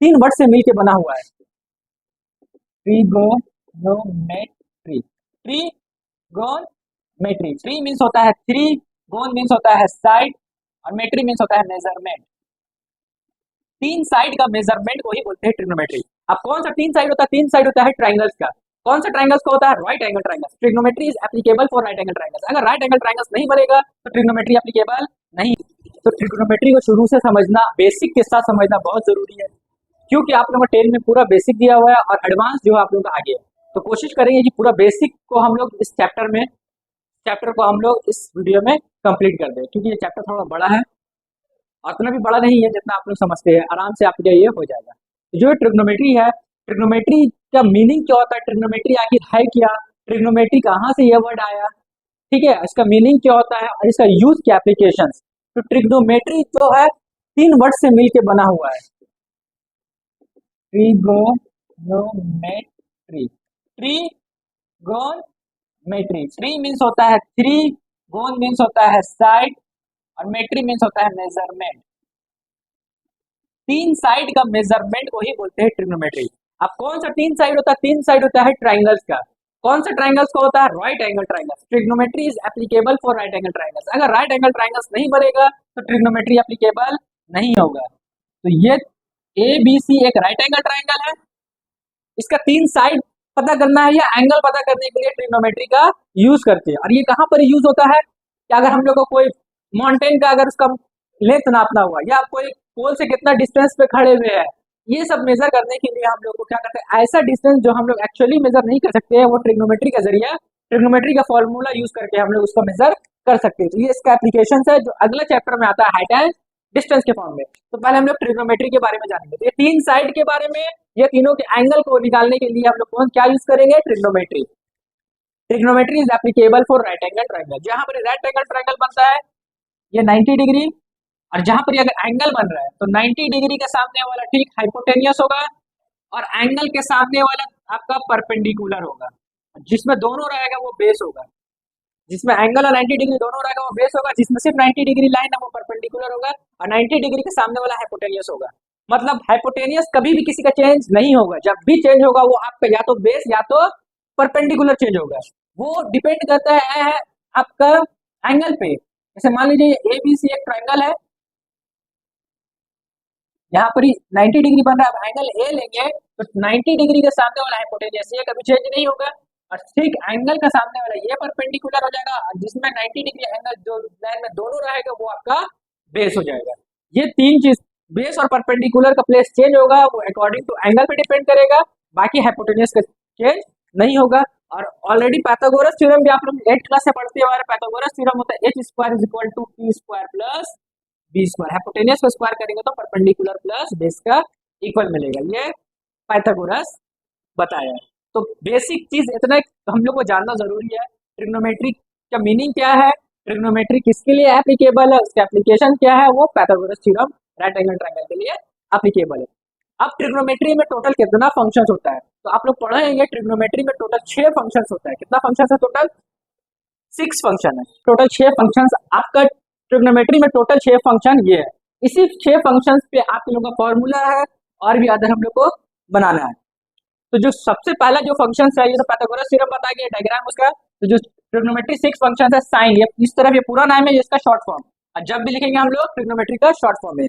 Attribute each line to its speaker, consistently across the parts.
Speaker 1: तीन वर्ड से मिलके बना हुआ है। ट्रिगोनोमेट्री, ट्रिगोनोमेट्री, ट्री मीन्स होता है थ्री, गोन मीन्स होता है साइड, और मेट्री मीन्स होता है मेजरमेंट। तीन साइड का मेजरमेंट को ही बोलते हैं ट्रिग्नोमेट्री। अब कौन सा तीन साइड होता है? तीन साइड होता है ट्राइंगल्स का। कौन सा ट्राइंगल्स का होता है? Right angle triangles. Trigonometry is applicable for right angle triangles. अगर राइट एंगल ट्राइंगल्स नहीं बनेगा तो ट्रिग्नोमेट्री एप्लीकेबल नहीं। तो ट्रिग्नोमेट्री को शुरू से समझना, बेसिक के साथ समझना बहुत जरूरी है, क्योंकि आप लोगों को 10 में पूरा बेसिक दिया हुआ है और एडवांस जो है आप लोगों का आगे है। तो कोशिश करेंगे कि पूरा बेसिक को हम लोग इस चैप्टर को हम लोग इस वीडियो में कंप्लीट कर दें, क्योंकि ये चैप्टर थोड़ा बड़ा है और उतना भी बड़ा नहीं है जितना आप लोग समझते हैं। आराम से आपके ये हो जाएगा। जो ट्रिग्नोमेट्री है, ट्रिग्नोमेट्री का मीनिंग क्या होता है, ट्रिग्नोमेट्री आखिर है क्या, ट्रिग्नोमेट्री कहाँ से ये वर्ड आया, ठीक है, इसका मीनिंग क्या होता है और इसका यूज क्या, एप्लीकेशन। तो ट्रिग्नोमेट्री जो है तीन वर्ड से मिलके बना हुआ है। ट्रिगोनोमेट्री, ट्रिगोनोमेट्री, ट्री मीन्स होता है थ्री, गोन मीन्स होता है साइड, और मेट्री मीन्स होता है मेजरमेंट। तीन साइड का मेजरमेंट को ही बोलते हैं ट्रिग्नोमेट्री। अब कौन सा तीन साइड होता है? तीन साइड होता है ट्राइंगल्स का। कौन सा ट्राइंगल्स का होता है? Right angle triangles. Trigonometry is applicable for right angle triangles. अगर राइट एंगल ट्राइंगल्स नहीं बनेगा तो ट्रिग्नोमेट्री एप्लीकेबल नहीं होगा। तो ये ए बी सी एक राइट एंगल ट्राइंगल है, इसका तीन साइड पता करना है या एंगल पता करने के लिए ट्रिग्नोमेट्री का यूज करते हैं। और ये कहाँ पर यूज होता है कि अगर हम लोग को कोई माउंटेन का अगर उसका लेंथ नापना हुआ, या कोई पोल से कितना डिस्टेंस पे खड़े हुए हैं, ये सब मेजर करने के लिए हम लोग को क्या करते हैं, ऐसा डिस्टेंस जो हम लोग एक्चुअली मेजर नहीं कर सकते हैं, वो ट्रिग्नोमेट्री के जरिए, ट्रिग्नोमेट्री का फॉर्मूला यूज करके हम लोग उसको मेजर कर सकते हैं। तो ये इसका एप्लीकेशन है जो अगले चैप्टर में आता है, हाइट एंड डिस्टेंस के फॉर्म में। तो पहले हम लोग ट्रिग्नोमेट्री के बारे में जानेंगे। तो ये तीन साइड के बारे में, ये तीनों के एंगल को निकालने के लिए हम लोग कौन क्या यूज करेंगे? Trigonometry. Trigonometry is applicable for right angle triangle. जहां पर राइट एंगल ट्राइंगल बनता है ये 90 डिग्री, और जहां पर अगर एंगल बन रहा है तो 90 डिग्री के सामने वाला ठीक हाइपोटेनियस होगा, और एंगल के सामने वाला आपका परपेंडिकुलर होगा। जिसमें दोनों रहेगा वो बेस होगा। जिसमें एंगल और 90 डिग्री दोनों रहेगा वो बेस होगा, जिसमें सिर्फ 90 डिग्री लाइन है वो परपेंडिकुलर होगा, और 90 डिग्री के सामने वाला हाइपोटेनियस होगा। मतलब हाइपोटेनियस कभी भी किसी का चेंज नहीं होगा, जब भी चेंज होगा वो आपका या तो बेस या तो परपेंडिकुलर चेंज होगा। वो डिपेंड करता है आपका एंगल पे। जैसे मान लीजिए ए बी सी एक ट्राइंगल है, यहाँ पर 90 डिग्री बन रहा है, एंगल ए लेंगे तो 90 डिग्री के सामने वाला हाइपोटेनियस ये कभी चेंज नहीं होगा, और ठीक एंगल का सामने वाला ये परपेंडिकुलर हो जाएगा, जिसमें 90 डिग्री एंगल जो लाइन में दोनों रहेगा वो आपका बेस हो जाएगा। ये तीन चीज, बेस और परपेंडिकुलर का प्लेस चेंज होगा, वो अकॉर्डिंग टू एंगल पे डिपेंड करेगा, बाकी हाइपोटेनियस का चेंज नहीं होगा। और ऑलरेडी पाइथागोरस थ्योरम भी आप लोग 8th क्लास से पढ़ते हैं। हमारा पाइथागोरस थ्योरम होता है h square is equal to p square plus B square. Hypotenuse को स्क्वायर करेंगे तो परपेंडिकुलर प्लस बेस का इक्वल मिलेगा। ये पाइथागोरस बताया है। तो बेसिक चीज इतना हम लोग को जानना जरूरी है। ट्रिग्नोमेट्री का मीनिंग क्या है, ट्रिग्नोमेट्री किसके लिए एप्लीकेबल है, उसका एप्लीकेशन क्या है, वो Pythagoras theorem right angle triangle के लिए एप्लीकेबल है। अब ट्रिग्नोमेट्री में टोटल कितना फंक्शंस होता है, तो आप लोग पढ़ेंगे ट्रिग्नोमेट्री में टोटल 6 फंक्शंस होता है। कितना फंक्शंस है? टोटल 6 फंक्शन है। टोटल 6 फंक्शंस आपका ट्रिग्नोमेट्री में टोटल 6 फंक्शन ये है। इसी 6 फंक्शंस पे आप लोगों का फॉर्मूला है और भी अदर हम लोग को बनाना है। तो जो सबसे पहला जो फंक्शन है, ये तो पाइथागोरस थ्योरम बता गया, डायग्राम उसका। तो जो ट्रिग्नोमेट्री 6 फंक्शन है, साइन, ये इस तरफ ये पूरा नाम है, इसका शॉर्ट फॉर्म। और जब भी लिखेंगे हम लोग ट्रिग्नोमेट्री का शॉर्ट फॉर्म है,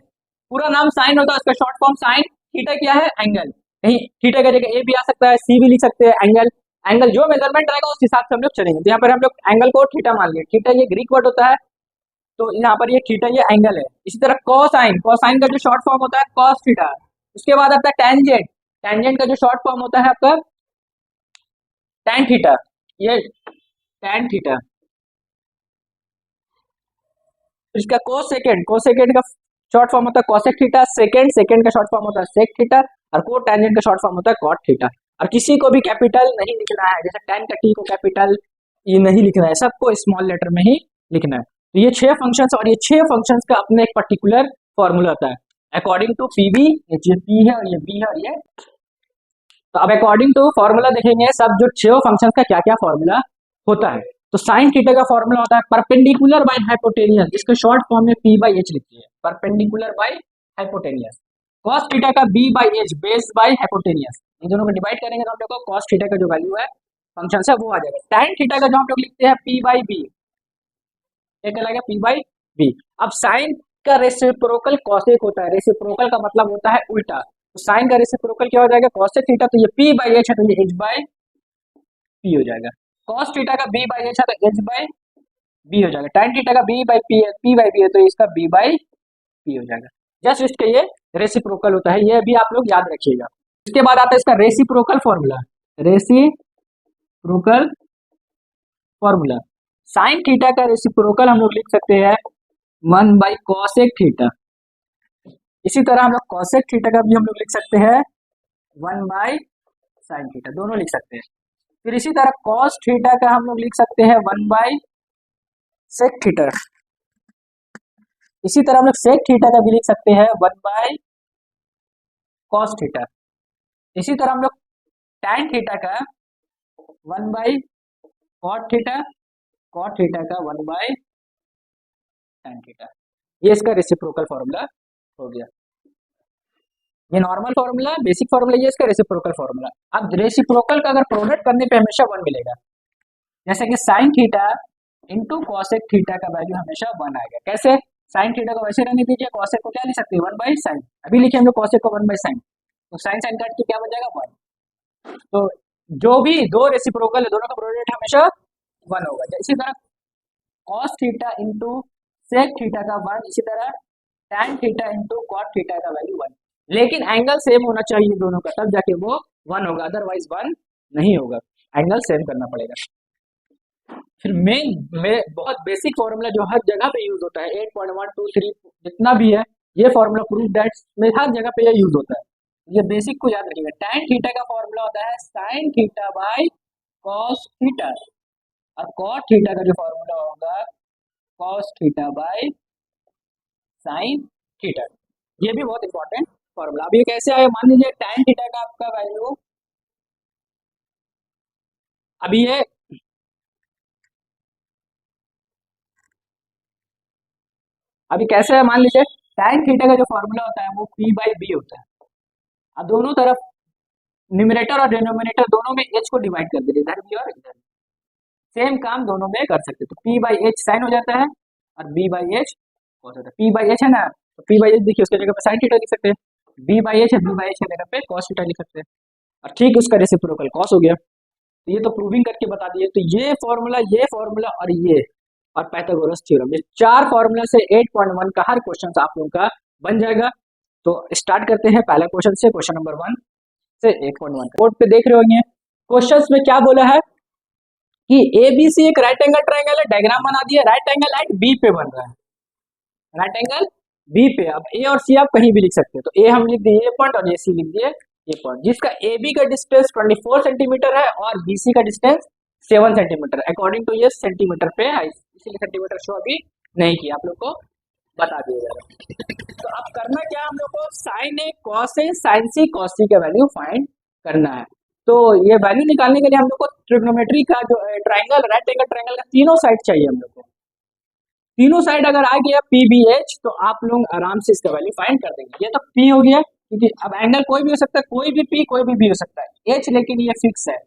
Speaker 1: पूरा नाम साइन होता है, उसका शॉर्ट फॉर्म साइन। थीटा क्या है? एंगल। कहीं थीटा की जगह ए भी आ सकता है, सी भी लिख सकते हैं। एंगल, एंगल जो मेजरमेंट रहेगा उस हिसाब से हम लोग चलेंगे। तो यहाँ पर हम लोग एंगल को थीटा मान लिए। थीटा ये ग्रीक वर्ड होता है, तो यहाँ पर ये थीटा ये एंगल है। इसी तरह कोसाइन, कोसाइन का जो शॉर्ट फॉर्म होता है कॉस थीटा। उसके बाद आता है टेंजेंट, टेंजेंट का जो शॉर्ट फॉर्म होता है आपका टैन थीटा, ये टैन थीटा। इसका कोसेकेंड, कोसेकेंड का शॉर्ट फॉर्म होता है कोसेक थीटा। सेकेंड, सेकेंड का शॉर्ट फॉर्म होता है सेक थीटा। और को टेंजेंट का शॉर्ट फॉर्म होता है कॉट थीटा। और किसी को भी कैपिटल नहीं लिखना है, जैसे टेन का टी को कैपिटल ये नहीं लिखना है, सबको स्मॉल लेटर में ही लिखना है। तो ये 6 फंक्शंस, और ये 6 फंक्शंस का अपना एक पर्टिकुलर फॉर्मूला होता है अकॉर्डिंग टू पी बी। ये पी है और ये बी है और ये। तो अब अकॉर्डिंग टू फॉर्मूला देखेंगे सब जो 6 फंक्शंस का क्या क्या फॉर्मूला होता है। तो साइन थीटा का फॉर्मूला होता है परपेंडिकुलर बाय हाइपोटेनियस, जिसको शॉर्ट फॉर्म में पी बाई एच लिखती है, perpendicular by hypotenuse. cos theta का b by H base by hypotenuse, इन दोनों को डिवाइड करेंगे तो हम लोग को cos थीटा का जो वैल्यू है फंक्शन है वो आ जाएगा। tan थीटा का जो हम लोग लिखते हैं p बाई बी, क्या कहलाएगा p बाई बी। अब sin का रेसिप्रोकल cosec होता है, रेसिप्रोकल का मतलब होता है उल्टा, तो sin का रेसिप्रोकल क्या हो जाएगा cosec थीटा, तो ये p बाई एच है तो ये h बाई p हो जाएगा। cos थीटा का b बाई एच है तो h बाई b हो जाएगा। tan थीटा का b by p by b है तो इसका b बाई p हो जाएगा। जस्ट इसके ये रेसिप्रोकल होता है, ये भी आप लोग याद रखिएगा। इसके बाद आता है इसका reciprocal formula, reciprocal formula. Sine theta का रेसिप्रोकल हम लोग लिख सकते हैं 1 बाई कॉसेक थीटा, इसी तरह हम लोग कॉसेक थीटा का भी हम लोग लिख सकते हैं 1 बाई साइन थीटा, दोनों लिख सकते हैं। फिर इसी तरह कॉस थीटा का हम लोग लिख सकते हैं 1 बाई सेक थीटा, इसी तरह हम लोग सेक थीटा का भी लिख सकते हैं 1 बाई कॉस थीटा। इसी तरह हम लोग टैन थीटा का 1 by cot theta, cot theta का 1 बाई टैन थीटा। ये इसका रेसिप्रोकल फॉर्मूला हो गया। ये नॉर्मल फॉर्मूला, बेसिक फॉर्मूला, ये इसका रेसिप्रोकल फॉर्मूला। अब रेसिप्रोकल का अगर प्रोडक्ट करने पे हमेशा 1 मिलेगा, जैसे कि sine theta into cosec theta का वैल्यू हमेशा 1 आएगा। कैसे? साइन थीटा को वैसे रहने दीजिए, कॉसेक को क्या लिख सकते हैं 1 बाई साइन, अभी लिखिए हम लोग कॉसेक को 1 बाई साइन, तो साइन साइन काट के क्या बन जाएगा 1। तो जो भी दो रेसिप्रोकल है दोनों का प्रोडक्ट हमेशा 1 होगा। इसी तरह cos theta into sec theta का 1, इसी तरह tan theta into cot theta का वैल्यू 1, लेकिन एंगल सेम होना चाहिए दोनों का, तब जाके वो 1 होगा, अदरवाइज 1 नहीं होगा, एंगल सेम करना पड़ेगा। फिर मेन में बहुत बेसिक फॉर्मूला जो हर जगह पे यूज होता है, 8.123 जितना भी है, ये फॉर्मूला प्रूफ दैट में हर जगह पे ये यूज होता है, ये बेसिक को याद रखिएगा। टैन थीटा का फॉर्मूला होता है sine theta by cos theta, और कॉट थीटा का जो फॉर्मूला होगा cos theta by sine theta. ये भी बहुत इंपॉर्टेंट फॉर्मूला। अब ये कैसे आया, मान लीजिए टैन थीटा का आपका वैल्यू अभी ये अभी कैसे है, मान लीजिए टैन थीटा का जो फॉर्मूला होता है वो p बाई बी होता है। अब दोनों तरफ न्यूमरेटर और डिनोमिनेटर दोनों में h को डिवाइड कर दीजिए, इधर भी और इधर, सेम काम दोनों में कर सकते हैं। तो p बाई एच साइन हो जाता है और b बाई एच कॉस होता है। p बाई एच है ना, तो p बाई एच देखिए उसके जगह पे साइन थीटा लिख सकते हैं, b बाई एच है, b बाई एच की जगह पे कॉस थीटा लिख सकते हैं, और ठीक उसका रेसिप्रोकल कॉस हो गया। तो ये तो प्रूविंग करके बता दिए। तो ये फॉर्मूला और ये और पाइथागोरस थ्योरम, ये 4 फॉर्मूला से 8.1 का हर क्वेश्चन आप लोगों का बन जाएगा। तो स्टार्ट करते हैं पहला क्वेश्चन से, क्वेश्चन नंबर 1 से 8.1 बोर्ड पे देख रहे होंगे। क्वेश्चन में क्या बोला है कि ABC एक राइट एंगल ट्रायंगल है, डायग्राम बना दिया, राइट एंगल एट बी पे बन रहा है, राइट एंगल बी पे। अब ए और सी आप कहीं भी लिख सकते हैं, तो ए हम लिख दिए ए पॉइंट और ये सी लिख दिए ए पॉइंट, जिसका ए बी का डिस्टेंस 24 सेंटीमीटर है और बी सी का डिस्टेंस 7 सेंटीमीटर, अकॉर्डिंग टू ये सेंटीमीटर पे है, इसीलिए सेंटीमीटर शो अभी नहीं किया, आप लोग को बता दिया जाएगा। तो अब करना क्या है, हम लोग को sign A cos A sign C cos सी का वैल्यू फाइंड करना है। तो ये वैल्यू निकालने के लिए हम लोग को ट्रिग्नोमेट्री का जो ट्राइंगल, राइट एंगल ट्राइंगल का तीनों साइड चाहिए हम लोग को। तीनों साइड अगर आ गया पी बी एच, तो आप लोग आराम से इसका वैल्यू फाइंड कर देंगे। ये तो पी हो गया, क्योंकि अब एंगल कोई भी हो सकता है, कोई भी पी कोई भी हो सकता है, एच लेकिन ये फिक्स है,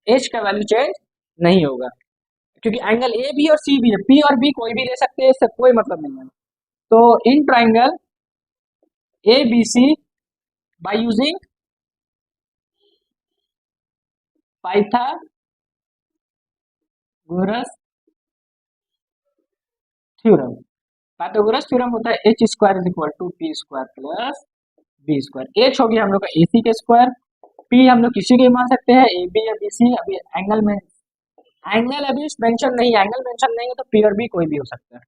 Speaker 1: एच का वैल्यू चेंज नहीं होगा, क्योंकि एंगल ए भी और सी भी है, पी और बी कोई भी ले सकते हैं, इससे कोई मतलब नहीं है। तो इन triangle A B C by using Pythagoras theorem, Pythagoras theorem होता है H square is equal to P square plus B square. H हो गया हम लोग का ए सी के स्क्वायर, पी हम लोग किसी के मान सकते हैं, ए बी या बी सी। अभी एंगल में एंगल अभी मेंशन नहीं, एंगल मेंशन नहीं है तो पी और बी कोई भी हो सकता है।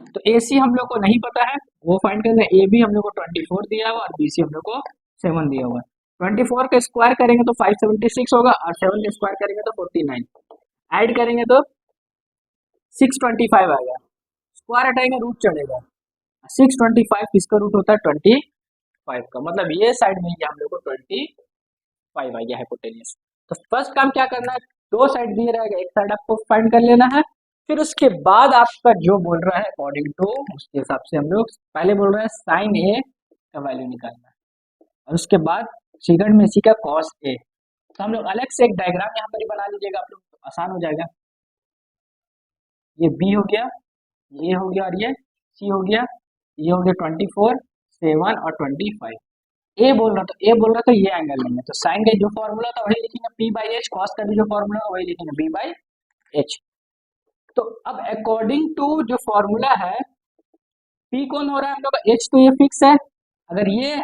Speaker 1: तो ए सी हम लोग को नहीं पता है, वो फाइंड करना है। ए बी हम लोग को 24 दिया हुआ और बी सी हम लोग को 7 दिया हुआ है। 24 का स्क्वायर करेंगे तो 576 होगा, और 7 का स्क्वायर करेंगे तो 49, ऐड करेंगे तो 625 आएगा, स्क्वायर हटाएंगे रूट चढ़ेगा, 625 किसका रूट होता है 25 का, मतलब ये साइड मिल गया हम लोग को 25 आ गया हाइपोटेन्यूज। तो फर्स्ट काम क्या करना है, दो साइड दिए रहेगा, एक साइड आपको फाइंड कर लेना है, फिर उसके बाद आपका जो बोल रहा है अकॉर्डिंग टू उसके हिसाब से हम लोग पहले बोल रहे हैं साइन ए का वैल्यू निकालना है। और उसके बाद सेकंड में सी का कॉस ए। तो हम लोग अलग से एक डायग्राम यहाँ पर ही बना लीजिएगा आप लोग, तो आसान हो जाएगा। ये बी हो गया, ये हो गया और ये सी हो गया, ये हो गया 24, 7 और 25। ए बोल रहा तो ये एंगल नहीं है, तो साइन का जो फॉर्मूला था वही लिखेंगे पी बाई एच, कॉस का भी जो फॉर्मूला है वही लिखेंगे बी बाई एच। तो अब अकॉर्डिंग टू जो फॉर्मूला है, पी कौन हो रहा है हम लोग का, एच तो ये फिक्स है। अगर ये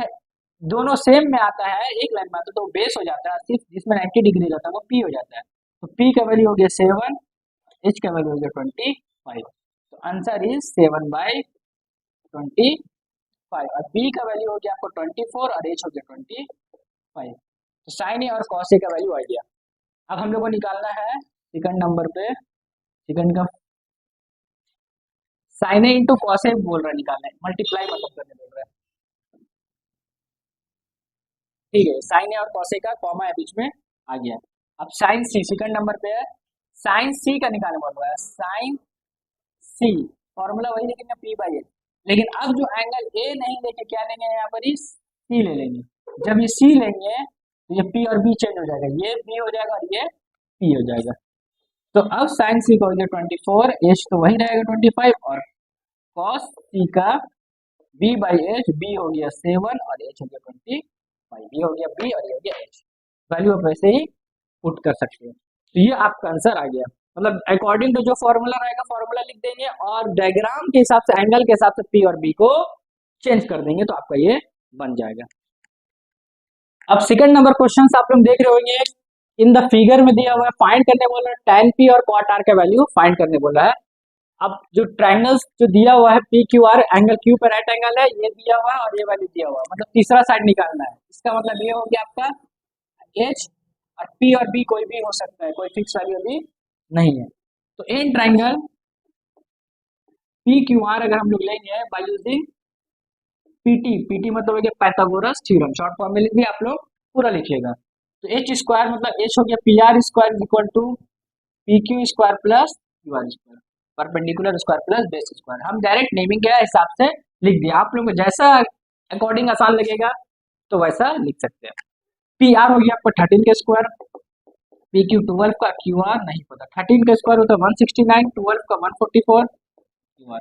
Speaker 1: दोनों सेम में आता है, एक लाइन में आता है, तो बेस हो जाता है, सिर्फ जिसमें 90 डिग्री रहता है वो पी हो जाता है। तो पी का वैल्यू हो गया 7, एच का वैल्यू हो गया 25। तो आंसर इज 7/25 और बी का वैल्यू हो गया आपको 24 और एच हो गया 25। तो साइन ए और कॉस ए का वैल्यू आ गया। अब हम लोग को निकालना है सेकंड नंबर पे, सेकंड का sign A into cos A बोल रहा है निकालना है, मल्टीप्लाई मतलब करने बोल रहा है। ठीक है, साइन ए और कॉस ए का कॉमा है बीच में आ गया। अब साइन सी सेकंड नंबर पे है, साइन सी का निकालने बोल रहा है, साइन सी फॉर्मूला वही लेकिन पी बाई ए। लेकिन अब जो एंगल ए नहीं लेके क्या लेंगे यहाँ पर सी ले लेंगे। जब ये सी लेंगे तो ये पी और बी चेंज हो जाएगा, ये बी हो जाएगा और ये पी हो जाएगा। तो अब साइन सी का हो गया 24, एच तो वही रहेगा 25 और कॉस सी का बी बाई एच, बी हो गया 7 और एच हो गया 25। ये हो गया बी और ये हो गया एच। वैल्यू आप वैसे ही पुट कर सकते हैं। तो ये आपका आंसर आ गया, मतलब अकॉर्डिंग टू जो फॉर्मूला रहेगा फॉर्मूला लिख देंगे और डायग्राम के हिसाब से एंगल के हिसाब से पी और बी को चेंज कर देंगे तो आपका ये बन जाएगा। अब सेकंड नंबर क्वेश्चन आप लोग देख रहे होंगे, इन द फिगर में दिया हुआ है फाइंड करने बोला है, tan p और cot r का वैल्यू फाइंड करने बोला है। अब जो ट्रायंगल्स जो दिया हुआ है P Q R, angle Q पे राइट एंगल है, ये दिया हुआ है और ये वैल्यू दिया हुआ है, मतलब तीसरा साइड निकालना है। इसका मतलब ये हो गया आपका एच और पी और बी कोई भी हो सकता है, कोई फिक्स वैल्यू अभी नहीं है। तो in triangle P Q R अगर हम लोग लेंगे बाय यूजिंग पीटी, पीटी मतलब हो गया पाइथागोरस थ्योरम, शॉर्ट फॉर्म में लिख दिया, आप लोग पूरा लिखिएगा। तो एच स्क्वायर मतलब एच हो गया P R square equal to P Q square plus Q R square, perpendicular square plus base square. हम डायरेक्ट नेमिंग के हिसाब से लिख दिया, आप लोग को जैसा अकॉर्डिंग आसान लगेगा तो वैसा लिख सकते हैं। पी आर हो गया आपको 13 का स्क्वायर, पी क्यू 12 का, क्यू आर नहीं पता, 13 का स्क्वायर होता है 169, 12 का 144, क्यू आर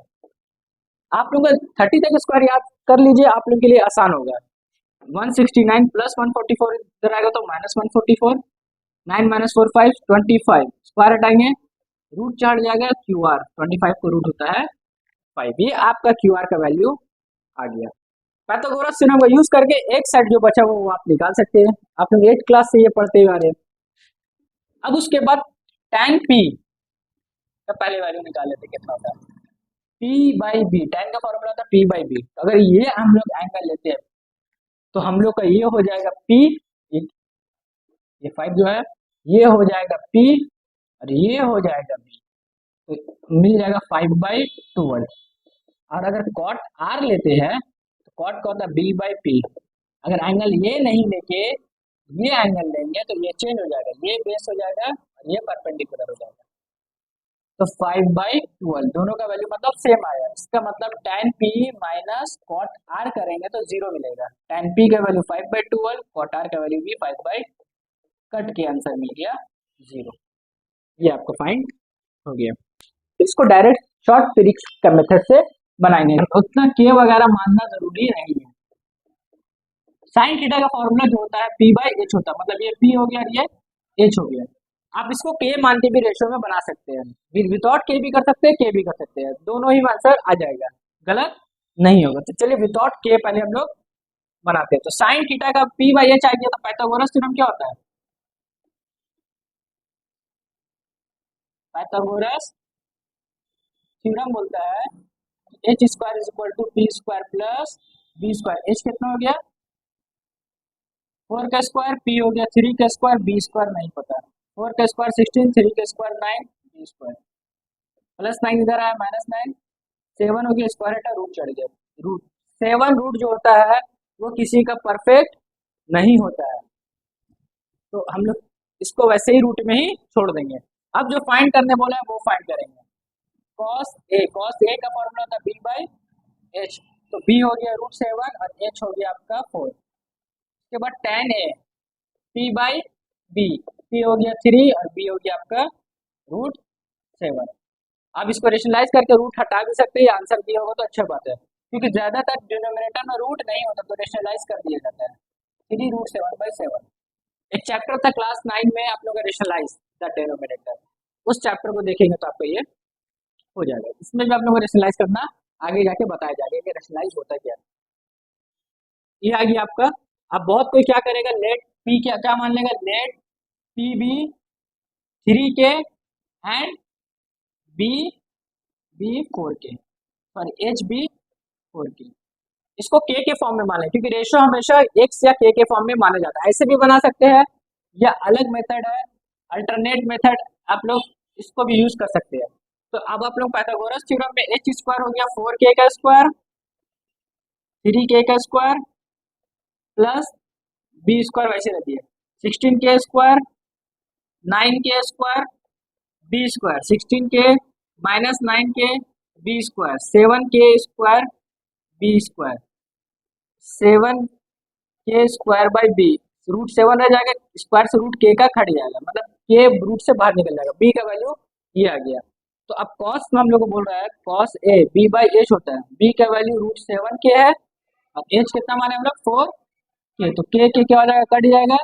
Speaker 1: आप लोग 30 तक स्क्वायर याद कर लीजिए, आप लोग के लिए आसान होगा। 169 प्लस 144 इधर आएगा तो माइनस 144, 9 माइनस 4 5, 25 स्क्वायर हटाएंगे रूट चढ़ जाएगा, क्यू आर 25 को रूट होता है 5। ये आपका क्यू आर का वैल्यू आ गया। पाइथागोरस थ्योरम का यूज करके एक साइड जो बचा वो आप निकाल सकते हैं, आप लोग 8 क्लास से ये पढ़ते हुए आ रहे हैं। अब उसके बाद tan p का पहले वैल्यू निकाल लेते कितना होता है, p बाई बी, tan का फॉर्मूला था p बाई बी। अगर ये हम लोग एंगल लेते हैं तो हम लोग का ये हो जाएगा p, ये 5 जो है ये हो जाएगा p और ये हो जाएगा b, तो मिल जाएगा 5/12। और अगर cot r लेते हैं तो cot का होता है b बाई पी। अगर एंगल ये नहीं लेके ये एंगल लेंगे तो ये चेंज हो जाएगा, ये बेस हो जाएगा और ये परपेंडिकुलर हो जाएगा। तो 5/12 दोनों का वैल्यू मतलब सेम आया, इसका मतलब tan p minus cot r करेंगे तो 0 मिलेगा। tan p का वैल्यू 5/12, cot r का वैल्यू भी 5/, कट के आंसर मिल गया 0। ये आपको फाइंड हो गया। इसको डायरेक्ट शॉर्ट ट्रिक्स का मेथड से बनाएंगे, उतना के वगैरह मानना जरूरी नहीं है। साइन थीटा का फॉर्मूला जो होता है पी बाई एच होता है, मतलब ये पी हो गया और ये एच हो गया। आप इसको के मान के भी रेशियो में बना सकते हैं, विदाउट के भी कर सकते हैं, के भी कर सकते हैं, दोनों ही आंसर आ जाएगा, गलत नहीं होगा। तो चलिए विदाउट के पहले हम लोग बनाते हैं। तो साइन थीटा का पी बाई एच आ गया, तो पाइथागोरस थ्योरम क्या होता है, पाइथागोरस थ्योरम बोलता है H square is equal to P square plus B square. H कितना हो गया 4 का स्क्वायर, पी हो गया 3 का स्क्वायर, बी स्क्वायर नहीं पता, 4 का स्क्वायर 16, 3 का स्क्वायर 9, बी स्क्वायर प्लस 9 इधर आया माइनस 9, 7 हो गया स्क्वायर हटा रूट चढ़ गया। रूट 7 रूट जो होता है वो किसी का परफेक्ट नहीं होता है, तो हम लोग इसको वैसे ही रूट में ही छोड़ देंगे। अब जो फाइंड करने बोला है वो फाइंड करेंगे। कॉस ए का फॉर्मूला था बी बाई एच, तो बी हो गया √7 और एच हो गया आपका 4। उसके बाद tan A P/B, P हो गया 3 और B हो गया आपका √7। आप इसको रेशनलाइज करके रूट हटा भी सकते हैं, आंसर दिया होगा तो अच्छा बात है, क्योंकि ज्यादातर डिनोमिनेटर में रूट नहीं होता तो रेशनलाइज कर दिया जाता है। 3√7/7 एक चैप्टर था क्लास 9 में आप लोग का, रेशनलाइज द डिनोमिनेटर। उस चैप्टर को देखेंगे तो आपको ये हो जाएगा। इसमें भी आप लोग को रेशनलाइज करना आगे जाके बताया जाएगा कि रेशनलाइज होता क्या है। ये आ गया आपका। अब बहुत कोई क्या करेगा, लेट पी क्या क्या मान लेगा, let P B 3K and B B 4K, sorry H B 4K। इसको के फॉर्म में मान लें, क्योंकि रेशो हमेशा एक्स या के फॉर्म में माना जाता है। ऐसे भी बना सकते हैं या अलग मेथड है, अल्टरनेट मेथड, आप लोग इसको भी यूज कर सकते हैं। तो अब आप लोग पाइथागोरस थ्योरम में एच स्क्वायर हो गया 4K का स्क्वायर 3K का स्क्वायर प्लस बी स्क्वायर वैसे रहती है 16K square 9K square B square 16K minus 9K B square 7K square B square 7K square by B, √7 रह जाएगा, स्क्वायर से रूट के का खट जाएगा, मतलब के रूट से बाहर निकल जाएगा, बी का वैल्यू ये आ गया। तो अब कॉस में हम लोग को बोल रहा है cos A B by H होता है, बी का वैल्यू √7K है और एच कितना माने हम लोग 4K, तो के क्या हो जाएगा, कट जाएगा,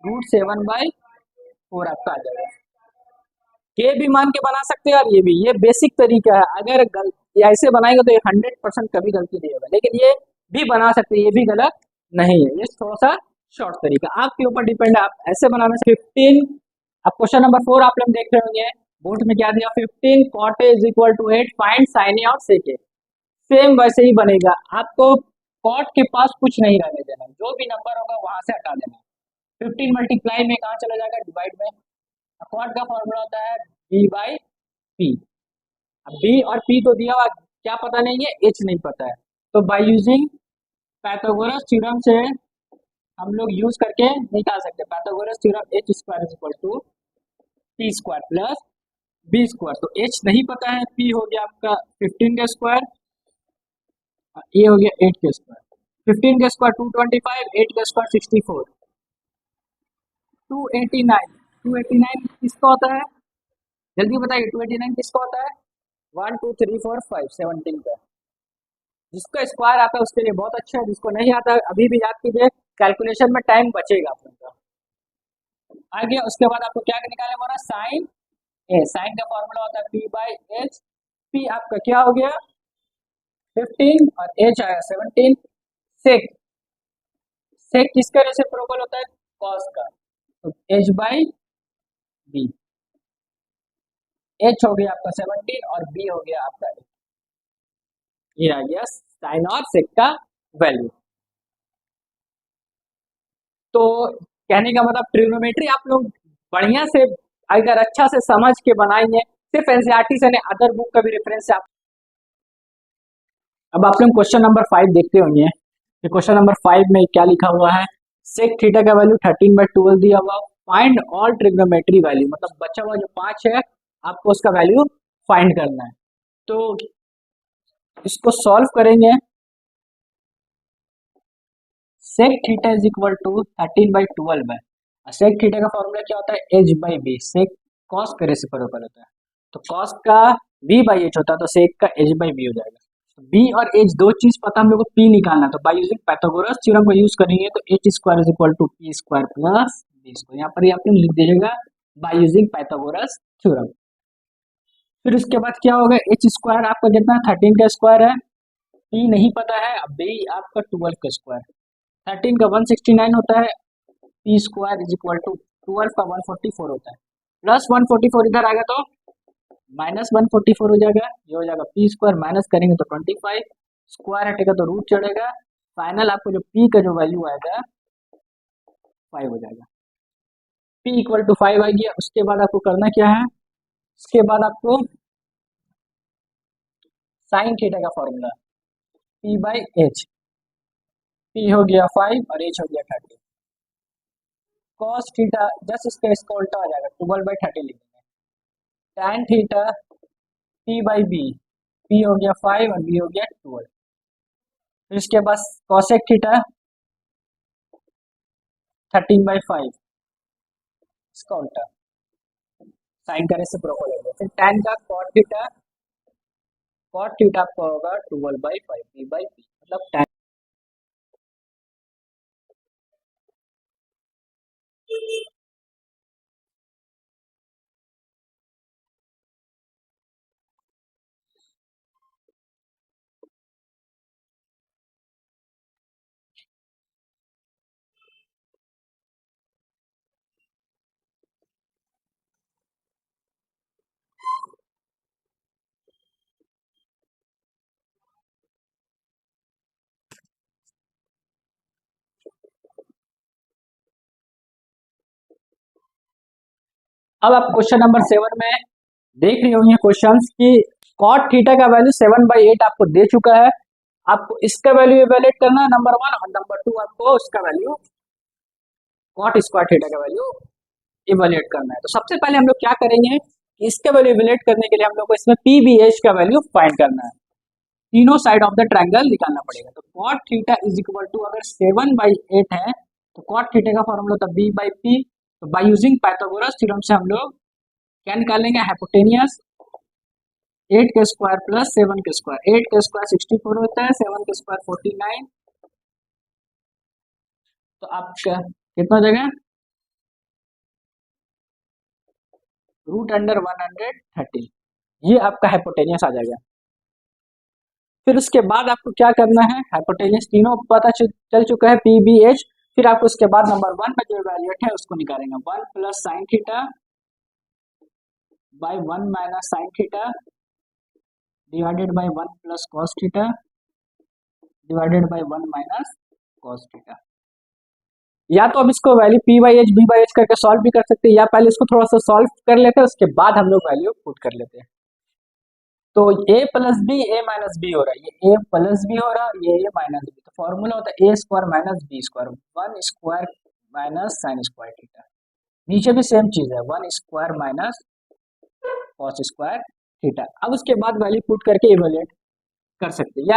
Speaker 1: √7/4 आपका आ जाएगा। के भी मान के बना सकते हैं और ये भी, ये बेसिक तरीका है। अगर ऐसे बनाएंगे तो ये 100% कभी गलती नहीं होगा, लेकिन ये भी बना सकते हैं, ये भी गलत नहीं है, ये थोड़ा सा शॉर्ट तरीका आपके ऊपर डिपेंड है, आप ऐसे बनाने से 15। अब क्वेश्चन नंबर 4 आप लोग देख रहे होंगे, बोर्ड में क्या दिया, 15 cot A is equal to 8 find sin A और sec A। सेम वैसे ही बनेगा, आपको कॉट के पास कुछ नहीं रहने देना, जो भी नंबर होगा वहां से हटा देना। 15 मल्टीप्लाई में कहाँ चला जाएगा, डिवाइड में। कॉट का फॉर्मूला होता है B/P। अब B और P तो दिया हुआ, क्या पता नहीं है, H नहीं पता है, तो बाय यूजिंग पाइथागोरस थ्योरम से हम लोग यूज करके निकाल सकते हैं। Pythagoras theorem H square is equal to P square plus B square, तो H नहीं पता है, P हो गया आपका 15 का स्क्वायर, ये हो गया 8 का स्क्वायर, 15 का स्क्वायर 225, 8 का स्क्वायर 64, 289। 289 किसका होता है, जल्दी बताइए, 289 किसका होता है, 1 2 3 4 5 17 का। जिसका स्क्वायर आता है उसके लिए बहुत अच्छा है, जिसको नहीं आता है अभी भी याद कीजिए, कैलकुलेशन में टाइम बचेगा आप लोगों का। आ गया, उसके बाद आपको क्या निकालना होगा, साइन ए, साइन का फॉर्मूला होता है P/H। P आपका क्या हो गया 15 और H आया 17। सेक, सेक किसका रेसिप्रोकल होता है, कॉस का, तो H/B। H हो गया आपका 17 और B हो गया आपका 8। ये आ गया साइन और सेक का वैल्यू। तो कहने का मतलब ट्रिग्नोमेट्री आप लोग बढ़िया से अगर अच्छा से समझ के बनाएंगे, सिर्फ एनसीईआरटी से नहीं अदर बुक का भी रेफरेंस से आप। अब आप लोग क्वेश्चन नंबर 5 देखते होंगे, क्वेश्चन नंबर 5 में क्या लिखा हुआ है, सेक थीटा का वैल्यू 13/12 दिया हुआ, फाइंड ऑल ट्रिग्नोमेट्री वैल्यू, मतलब बचा हुआ जो 5 है आपको उसका वैल्यू फाइंड करना है। तो इसको सॉल्व करेंगे, sec theta is equal to 13/12 है, सेक थीटा का फॉर्मूला क्या होता है, H/B, सेक कॉस का रेसिप्रोकल होता है, तो कॉस का V/H होता है, तो सेक का H/B हो जाएगा। B और H दो चीज पता हम लोग को P निकालना, तो बाय यूजिंग पाइथागोरस थ्योरम को यूज करेंगे, तो H square is equal to P square plus B square, यहाँ पर आप लोग लिख दीजिएगा बाय यूजिंग पाइथागोरस थ्योरम। फिर उसके बाद क्या होगा, H स्क्वायर आपका कितना 13 का स्क्वायर है, P नहीं पता है, अब B आपका 12 का स्क्वायर, 13 का 169 होता है, P square is equal to 12 का 144 होता है, प्लस 144 इधर आ गया तो माइनस 144 हो जाएगा, ये हो जाएगा P स्क्वायर, माइनस करेंगे तो 25, स्क्वायर हटेगा तो रूट चढ़ेगा, फाइनल आपको जो P का जो वैल्यू आएगा 5 हो जाएगा। P इक्वल टू 5 आ गया। उसके बाद आपको करना क्या है, उसके बाद आपको साइन थीटा का फॉर्मूला P/H, P हो गया 5 और H हो गया 30, कॉस थीटा जस्ट इसका उल्टा हो जाएगा, 12/30 लिखेंगे, टैन थीटा P/B, P हो गया 5 और B हो गया 12। फिर इसके बाद कॉसेक थीटा 13/5 इसका उल्टा साइन का रेसिप्रोकल हो गया। फिर tan का कॉट थीटा आपका होगा 12/5 p/p मतलब tan। अब आप क्वेश्चन नंबर 7 में देख रही होंगे क्वेश्चंस की कॉट थीटा का वैल्यू 7/8 आपको दे चुका है। आपको इसका वैल्यू इवेल्युएट करना है नंबर 1 और नंबर 2 आपको उसका वैल्यू कॉट स्क्वायर थीटा का वैल्यू इवेल्युएट करना है। तो सबसे पहले हम लोग क्या करेंगे कि इसका वैल्यू इवेल्युएट करने के लिए हम लोग को इसमें PBH का वैल्यू फाइंड करना है। तीनों साइड ऑफ द ट्रायंगल निकालना पड़ेगा। तो cot theta is equal to अगर 7/8 है तो कॉट थीटा का फॉर्मूला होता है B/P। तो बाय यूजिंग पाइथागोरस थ्योरम से हम लोग क्या निकाल लेंगे, हाइपोटेनियस 8 के स्क्वायर प्लस 7 के स्क्वायर। 8 के स्क्वायर 64 होता है, 7 के स्क्वायर 49। तो आपका कितना जगह √130 ये आपका हाइपोटेनियस आ जाएगा। फिर उसके बाद आपको क्या करना है, हाइपोटेनियस तीनों पता चल चुका है PBH। फिर आपको उसके बाद नंबर 1 में जो वैल्यूएट है उसको निकालेंगे। 1 plus sine theta by 1 minus sine theta divided by 1 plus cos theta divided by 1 minus cos theta. या तो अब इसको वैल्यू P/H B/H करके सॉल्व भी कर सकते हैं, या पहले इसको थोड़ा सा सॉल्व कर लेते हैं उसके बाद हम लोग वैल्यू पुट कर लेते हैं। तो a plus B a minus B हो रहा है, ये a प्लस बी हो रहा है, ये a माइनस बी। तो फॉर्मूला होता है a square minus B square 1 square minus sine square theta. नीचे भी सेम चीज है 1 square minus cos square theta. अब उसके बाद वैल्यू पुट करके इवेल्युएट कर सकते हैं,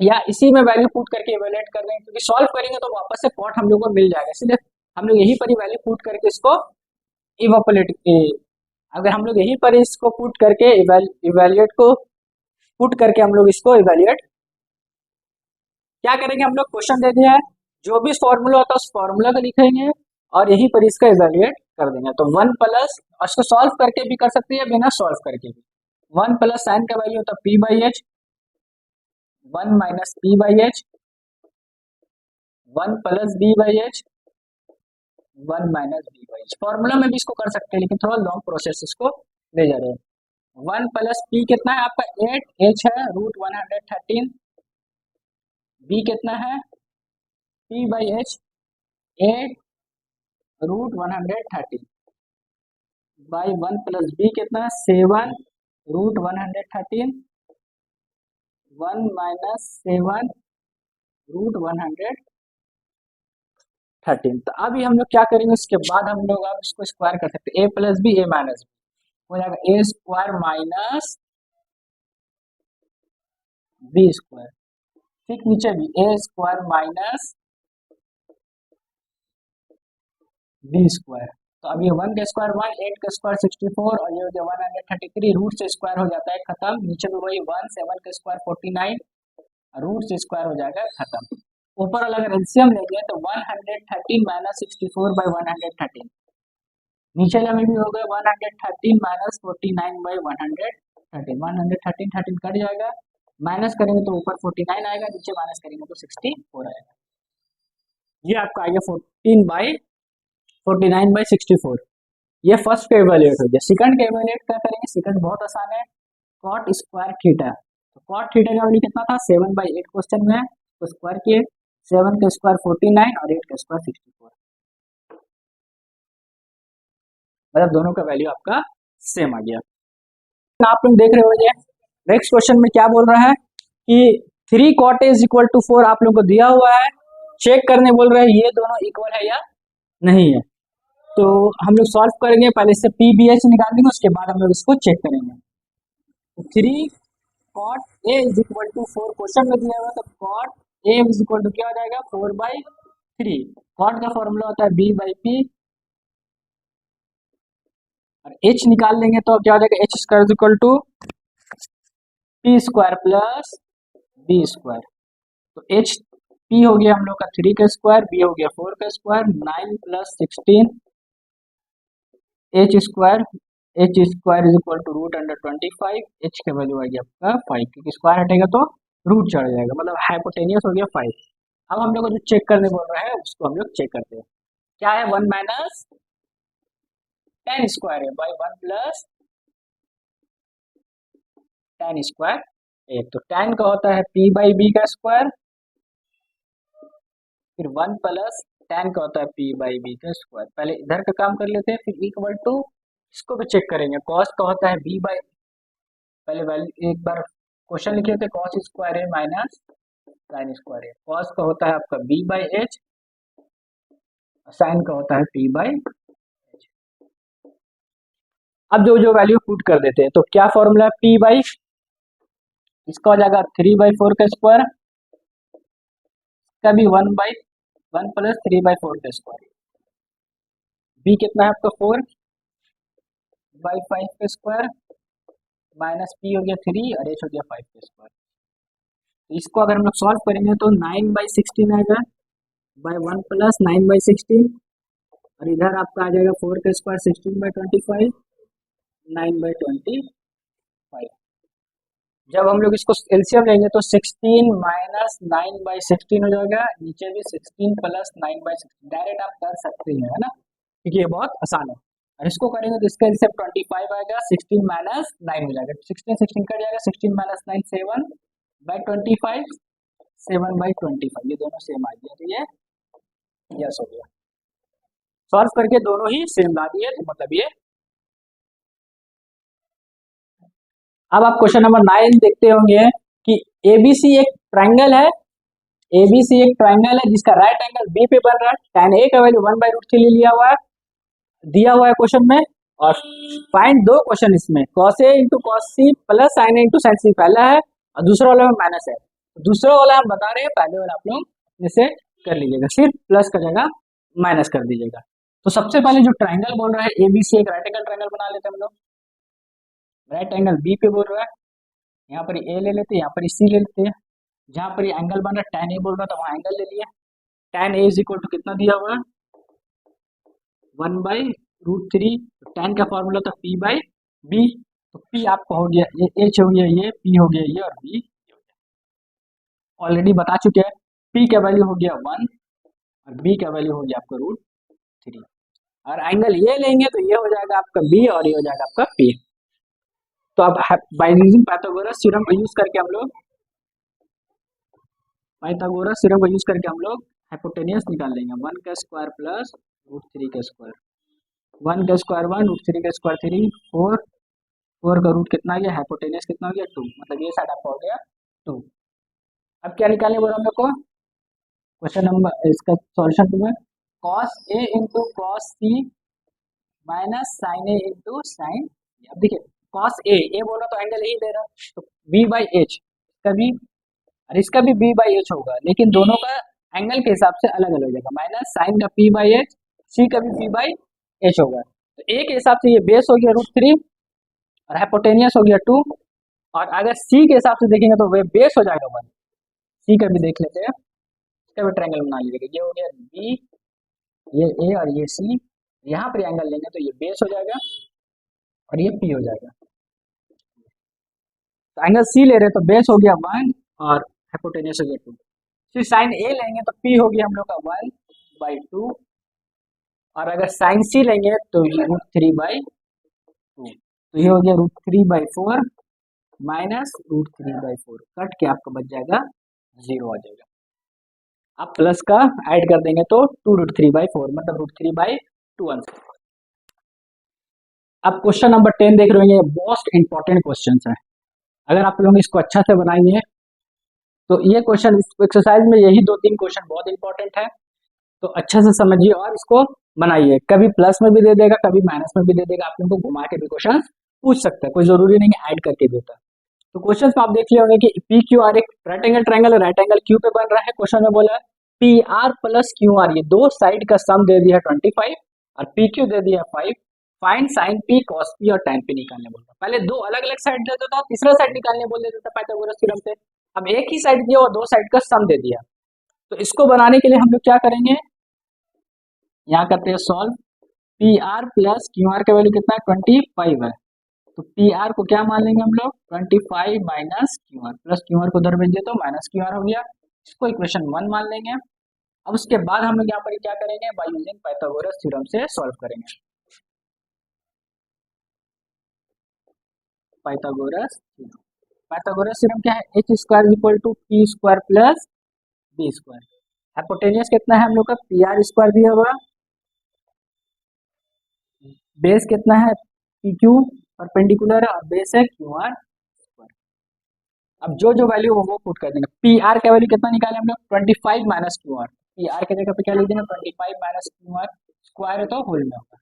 Speaker 1: या इसी में वैल्यू पुट करके इवेल्युएट कर देंगे, क्योंकि सॉल्व करेंगे तो वापस से कॉट हम लोग को मिल जाएगा। इसलिए हम लोग यहीं पर ही वैल्यू पुट करके इसको इवेपोरेट, अगर हम लोग यहीं पर इसको पुट करके इवेल्युएट को पुट करके हम लोग इसको इवेल्युएट क्या करेंगे, हम लोग क्वेश्चन दे दिया है, जो भी फॉर्मूला होता है उस फॉर्मूला को लिखेंगे और यहीं पर इसका इवेल्युएट कर देंगे। तो 1 प्लस, और इसको सॉल्व करके भी कर सकते हैं बिना सॉल्व करके भी। 1 प्लस साइन का वैल्यू होता है P/H, 1 minus P/H, 1 plus B/H, 1 minus B/H। Formula में भी इसको कर सकते हैं लेकिन थोड़ा लॉन्ग प्रोसेस इसको ले जा रहे हैं। 1 प्लस P कितना है आपका 8, H है √113, B कितना है P/H 8 √113 बाई 1 प्लस B कितना है 7 √113, 1 माइनस 7 √113। तो अभी हम लोग क्या करेंगे, उसके बाद हम लोग अब इसको स्क्वायर कर सकते हैं। a plus B a minus B हो जाएगा a square minus B square. ठीक नीचे भी a square minus B square. तो अब ये 1 का स्क्वायर 1, 8 का स्क्वायर 64 और ये हो गया 133, रूट से स्क्वायर हो जाता है खत्म। नीचे में वही 1, 7 का स्क्वायर 49, रूट से स्क्वायर हो जाएगा खत्म। ऊपर वाला अगर एलसीएम लेंगे तो 113 माइनस 64 बाई 113, नीचे में भी हो गया 113 माइनस 49 बाई 113, 113 कट जाएगा, माइनस करेंगे तो ऊपर 49 आएगा, नीचे माइनस करेंगे तो 64 आएगा। ये आपका आ गया 49/64। ये फर्स्ट का इवेल्युएट हो गया। सेकंड का इवेल्युएट क्या करेंगे, सेकंड बहुत आसान है, कॉट स्क्वायर थीटा। तो कॉट थीटा का वैल्यू कितना था 7/8 क्वेश्चन में, तो स्क्वायर किए 7 का स्क्वायर 49 और 8 का स्क्वायर 64, मतलब दोनों का वैल्यू आपका सेम आ गया। आप लोग देख रहे होंगे नेक्स्ट क्वेश्चन में क्या बोल रहा है कि 3 कॉट इज इक्वल टू 4 आप लोग को दिया हुआ है, चेक करने बोल रहे हैं ये दोनों इक्वल है या नहीं है। तो हम लोग सॉल्व करेंगे, पहले इससे PBH निकाल देंगे, उसके बाद हम लोग इसको चेक करेंगे। तो 3 cot A is equal to 4 question में दिया हुआ, तो cot A is equal to क्या हो जाएगा 4/3। कॉट का फॉर्मूला होता है b/p, और h निकाल लेंगे तो क्या हो जाएगा h square is equal to p square plus b square. तो h p हो गया हम लोग का 3 का स्क्वायर, b हो गया 4 का square, 9 plus 16 h square is equal to root under 25। h का वैल्यू आ गया आपका 5, क्योंकि स्क्वायर हटेगा तो रूट चढ़ जाएगा, मतलब हाइपोटेनियस हो गया 5। अब हम लोग को जो चेक करने बोल रहा है उसको हम लोग चेक करते हैं। क्या है 1 माइनस टेन स्क्वायर है बाई 1 प्लस टेन स्क्वायर ए। तो टेन का होता है p/b का स्क्वायर, फिर 1 प्लस टेन का होता है p/b का स्क्वायर। पहले इधर का काम कर लेते हैं, फिर इक्वल टू इसको भी चेक करेंगे। कॉस का होता है पहले वैल्यू एक बार क्वेश्चन लिखे थे, कॉस स्क्वायर है माइनस साइन स्क्वायर है। कॉस का होता है आपका b/h, साइन का होता है p/h। अब जो जो वैल्यू पुट कर देते हैं, तो क्या फॉर्मूला है p/, इसका हो जाएगा 3/4 का स्क्वायर, इसका भी 1 प्लस 3/4 का स्क्वायर। b कितना है आपका 4/5 का स्क्वायर, माइनस p हो गया 3 और h हो गया 5 का स्क्वायर। तो इसको अगर हम लोग सॉल्व करेंगे तो 9/16 आएगा, बाय 1 प्लस 9/16, और इधर आपका आ जाएगा 4 का स्क्वायर 16/25, 9/25। जब हम लोग इसको एलसीएम लेंगे तो 16 माइनस 9/16 हो जाएगा, नीचे भी 16 प्लस 9/16 डायरेक्ट आप कर सकते हैं, है ना, क्योंकि ये बहुत आसान है। और इसको करेंगे तो इसका एलसीएम 25 आएगा, 16 माइनस 9 हो जाएगा, 16 कट जाएगा, 16 माइनस 9 7/25, 7/25, ये दोनों सेम आ गया, तो ये यस हो गया। सॉल्व करके दोनों ही सेम ला दिए, तो मतलब ये। अब आप क्वेश्चन नंबर 9 देखते होंगे कि एबीसी एक ट्रायंगल है, एबीसी एक ट्रायंगल है जिसका राइट एंगल बी पे बन रहा है। tan ए का वैल्यू 1/√3 लिया हुआ है, दिया हुआ है क्वेश्चन में। और फाइंड दो क्वेश्चन इसमें, cos a into cos c plus sin a into sin c पहला है, और दूसरा वाला में माइनस है। दूसरा वाला हम बता रहे हैं, पहले वाला आप लोग जैसे कर लीजिएगा, सिर्फ प्लस का जगह माइनस कर दीजिएगा। तो सबसे पहले जो ट्रायंगल बोल रहा है एबीसी एक राइट एंगल ट्रायंगल बना लेते हैं हम लोग। राइट एंगल बी पे बोल रहा है, यहाँ पर ए ले लेते हैं, यहाँ पर सी ले लेते हैं। जहाँ पर ये एंगल बन रहा है tan ए बोल रहा था, वहाँ एंगल ले लिया। tan A is equal to कितना दिया हुआ है 1/√3। तो tan का फॉर्मूला था p/b, तो p आपका हो गया ये, h हो गया ये, p हो गया ये, और b ऑलरेडी बता चुके हैं। p का वैल्यू हो गया 1 और b का वैल्यू हो गया आपका √3। और एंगल ये लेंगे तो ये हो जाएगा आपका b और ये हो जाएगा आपका p। तो अब बाय यूजिंग पाइथागोरस थ्योरम को यूज करके हम लोग हाइपोटेनियस निकाल लेंगे। 1 का स्क्वायर प्लस √3 का स्क्वायर, 1 का स्क्वायर 1, √3 का स्क्वायर 3, 4 का रूट कितना आ गया, हाइपोटेनियस कितना हो गया 2, मतलब ये साइड आपका हो गया 2। अब क्या निकालने बोला हम लोग को, क्वेश्चन नंबर इसका सॉल्यूशन तुम्हें cos a into cos c minus sin a into sin। अब देखिए cos a बोल रहा तो एंगल यही दे रहा, तो b/h इसका भी और इसका भी b/h होगा, लेकिन दोनों का एंगल के हिसाब से अलग अलग हो जाएगा। माइनस साइन का p/h, c का भी p/h होगा। तो a के हिसाब से ये बेस हो गया √3 और हाइपोटेनियस हो गया 2, और अगर c के हिसाब से देखेंगे तो वह बेस हो जाएगा 1। c का भी देख लेते हैं, इसका भी ट्रायंगल बना लीजिएगा। ये हो गया b, ये a और ये c, यहाँ पर एंगल लेंगे तो ये बेस हो जाएगा और ये p हो जाएगा। तो एंगल c ले रहे तो बेस हो गया 1 और हाइपोटेनियस हो गया 2। फिर साइन a लेंगे तो p हो गया हम लोग का 1/2, और अगर साइन c लेंगे तो ये √3/2, तो ये हो गया √3/4 माइनस √3/4, कट के आपका बच जाएगा 0 आ जाएगा। आप प्लस का ऐड कर देंगे तो 2√3/4 मतलब √3/2 आंसर। अब क्वेश्चन नंबर 10 देख रहे हैं, मोस्ट इंपॉर्टेंट क्वेश्चन है। अगर आप लोग इसको अच्छा से बनाएंगे तो ये क्वेश्चन, इस एक्सरसाइज में यही 2-3 क्वेश्चन बहुत इंपॉर्टेंट है, तो अच्छे से समझिए और इसको बनाइए। कभी प्लस में भी दे देगा, कभी माइनस में भी दे देगा, आप लोगों को घुमा के भी क्वेश्चन पूछ सकता है, कोई जरूरी नहीं है ऐड करके देता। तो क्वेश्चन में आप देख लिए होंगे कि पी क्यू आर एक राइट एंगल ट्रायंगल है, राइट एंगल क्यू पे बन रहा है। क्वेश्चन में बोला है P R plus Q are, ये दो साइड का सम दे दिया 25 और पी क्यू दे दिया 5। Find sign P cos P और tan पी निकालने बोलता। पहले दो अलग अलग साइड दे देता, तीसरा साइड निकालने बोल देता था पाइथागोरस थ्योरम से। अब एक ही साइड दिया और दो साइड का सम दे दिया, तो इसको बनाने के लिए हम लोग क्या करेंगे, यहाँ करते हैं solve. P R plus Q are का वैल्यू कितना है 25 है, तो पी आर को क्या मान लेंगे हम लोग 25 minus Q are, plus Q are को उधर भेज दे तो माइनस क्यू आर हो गया, इसको इक्वेशन 1 मान लेंगे। अब उसके बाद हम लोग यहाँ पर क्या करेंगे, बाय यूजिंग पाइथागोरस थ्योरम से सॉल्व करेंगे। पाइथागोरस थ्योरम, पाइथागोरस थ्योरम क्या है, H square equal to P square plus B square. Hypotenuse कितना है हम लोग का, पी आर स्क्वायर दिया हुआ, बेस कितना है पी क्यू परपेंडिकुलर है और बेस है क्यू आर स्क्वायर। अब जो जो वैल्यू हो वो पुट कर देंगे। पी आर का वैल्यू कितना निकाले हम लोग 25 minus Q are, P R के जगह पे क्या लिख देंगे 25 माइनस क्यू आर, स्क्वायर है तो होल में होगा,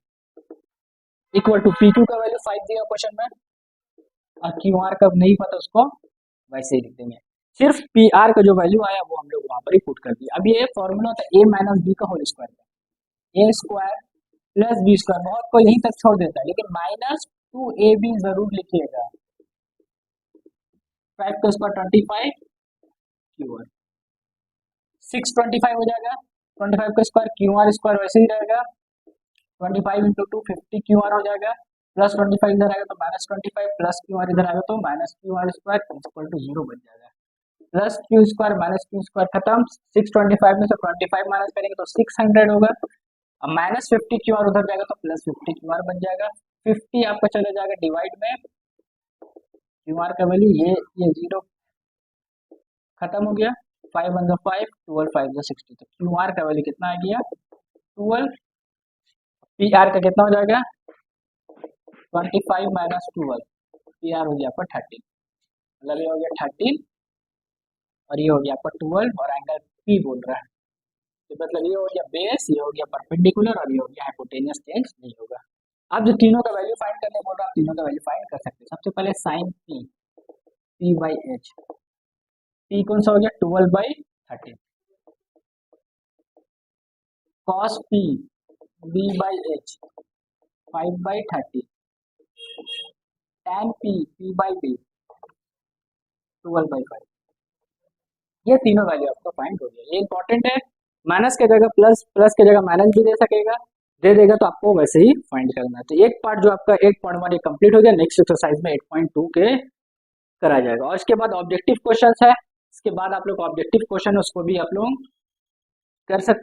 Speaker 1: इक्वल टू पी क्यू का वैल्यू 5 दिया क्वेश्चन में और क्यू आर का नहीं पता उसको वैसे ही लिख देंगे। सिर्फ पी आर का जो वैल्यू आया वो हम लोग वहां पर ही पुट कर दिया। अब ये फॉर्मूला होता है ए माइनस बी का होल स्क्वायर का, ए स्क्वायर प्लस बी स्क्वायर, बहुत को यहीं तक छोड़ देता है लेकिन माइनस 2ab जरूर लिखिएगा। 5 का स्क्वायर 25 क्यू आर 625 हो जाएगा, 25 का स्क्वायर क्यू आर स्क्वायर वैसे ही रहेगा, 25 इंटू 2 50 क्यू आर हो जाएगा, प्लस 25 इधर आएगा तो माइनस 25, प्लस क्यू आर इधर आएगा तो minus Q R square equal to 0 बन जाएगा। Plus Q square minus Q square खत्म, 625 में से 25 माइनस करेंगे तो 600 होगा। अब माइनस 50 क्यू आर उधर जाएगा तो प्लस 50 क्यू आर बन जाएगा, 50 आपका चला जाएगा डिवाइड में, क्यू आर का वैल्यू ये 0 खत्म हो गया, 5 वन 5 12 5 60, तो क्यू आर का वैल्यू कितना आ गया 12, पी आर का कितना हो जाएगा 25 माइनस 12, पी आर हो गया आपका 13, मतलब ये हो गया 13 और ये हो गया आपका 12 और एंगल पी बोल रहा है, तो मतलब ये हो गया बेस, ये हो गया परपेंडिकुलर और ये हो गया हाइपोटेनियस, चेंज नहीं होगा। अब जो तीनों का वैल्यू फाइंड करने बोल रहा है, तीनों का वैल्यू फाइंड कर सकते हैं। सबसे पहले sine P, P by H, P कौन सा हो गया 12/13, cos P B by H 5/30, tan P P by B 12/5, ये तीनों वैल्यू आपको फाइंड हो गया। ये इंपॉर्टेंट है, माइनस के जगह प्लस, प्लस के जगह माइनस भी दे सकेगा, दे देगा तो आपको वैसे ही फाइंड करना है। तो एक पार्ट जो आपका 8.1 ये कंप्लीट हो गया, नेक्स्ट एक्सरसाइज में 8.2 के करा जाएगा और इसके बाद ऑब्जेक्टिव क्वेश्चन है, इसके बाद आप लोग ऑब्जेक्टिव क्वेश्चन उसको भी आप लोग कर सकते